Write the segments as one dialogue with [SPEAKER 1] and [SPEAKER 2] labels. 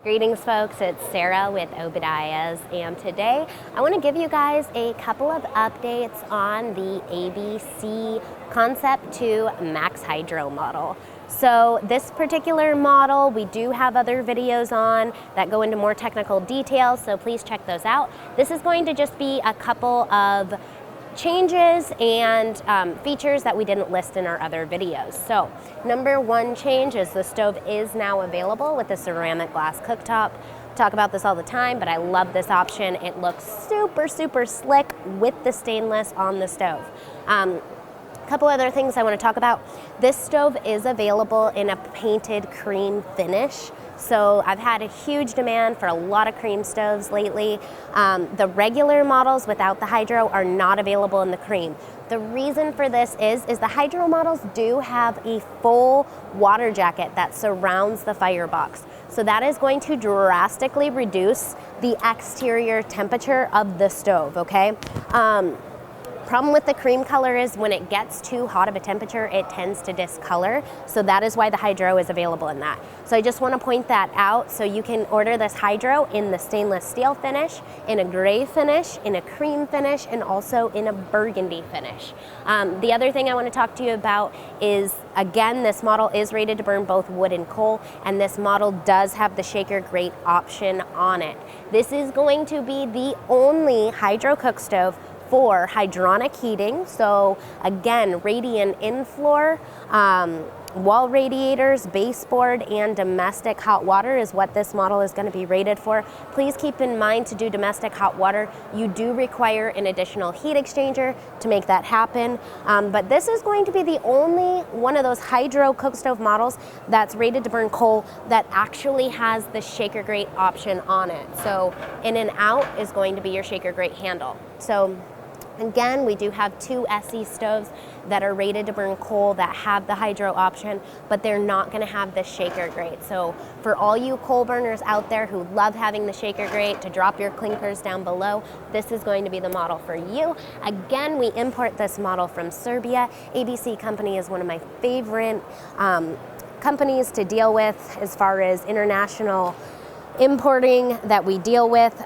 [SPEAKER 1] Greetings folks, it's Sarah with Obadiah's, and today I want to give you guys a couple of updates on the ABC Concept 2 Max Hydro model. So this particular model, we do have other videos on that go into more technical details, so please check those out. This is going to just be a couple of changes and features that we didn't list in our other videos. So number one change is the stove is now available with the ceramic glass cooktop. Talk about this all the time, but I love this option. It looks super, super slick with the stainless on the stove. A couple other things I want to talk about. This stove is available in a painted cream finish. So I've had a huge demand for a lot of cream stoves lately. The regular models without the hydro are not available in the cream. The reason for this is the hydro models do have a full water jacket that surrounds the firebox. So that is going to drastically reduce the exterior temperature of the stove, okay? Problem with the cream color is when it gets too hot of a temperature, it tends to discolor. So that is why the hydro is available in that. So I just want to point that out. So you can order this hydro in the stainless steel finish, in a gray finish, in a cream finish, and also in a burgundy finish. The other thing I want to talk to you about is, again, this model is rated to burn both wood and coal, and this model does have the shaker grate option on it. This is going to be the only hydro cook stove for hydronic heating. So again, radiant in-floor, wall radiators, baseboard, and domestic hot water is what this model is going to be rated for. Please keep in mind, to do domestic hot water, you do require an additional heat exchanger to make that happen. But this is going to be the only one of those hydro cook stove models that's rated to burn coal that actually has the shaker grate option on it. So in and out is going to be your shaker grate handle. So again, we do have two SE stoves that are rated to burn coal that have the hydro option, but they're not going to have the shaker grate. So for all you coal burners out there who love having the shaker grate to drop your clinkers down below, this is going to be the model for you. Again, we import this model from Serbia. ABC company is one of my favorite companies to deal with as far as international importing that we deal with.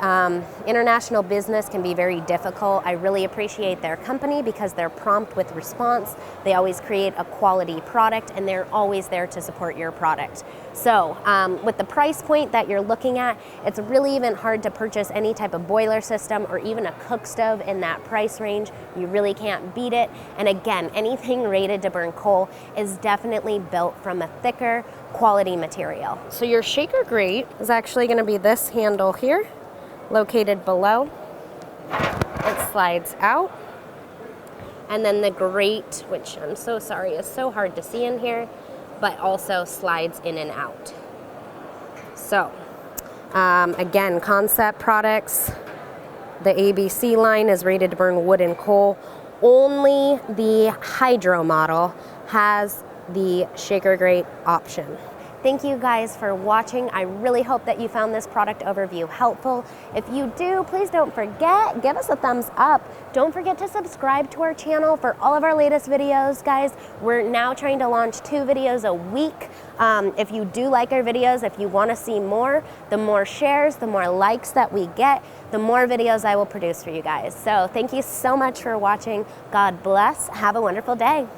[SPEAKER 1] International business can be very difficult. I really appreciate their company because they're prompt with response. They always create a quality product, and they're always there to support your product. So with the price point that you're looking at, it's really even hard to purchase any type of boiler system or even a cook stove in that price range. You really can't beat it. And again, anything rated to burn coal is definitely built from a thicker quality material. So your shaker grate is actually going to be this handle here, located below. It slides out. And then the grate, which I'm so sorry is so hard to see in here, but also slides in and out. So again, Concept products, the ABC line is rated to burn wood and coal. Only the hydro model has the shaker grate option. Thank you guys for watching. I really hope that you found this product overview helpful. If you do, please don't forget, give us a thumbs up. Don't forget to subscribe to our channel for all of our latest videos, guys. We're now trying to launch 2 videos a week. If you do like our videos, if you want to see more, the more shares, the more likes that we get, the more videos I will produce for you guys. So thank you so much for watching. God bless. Have a wonderful day.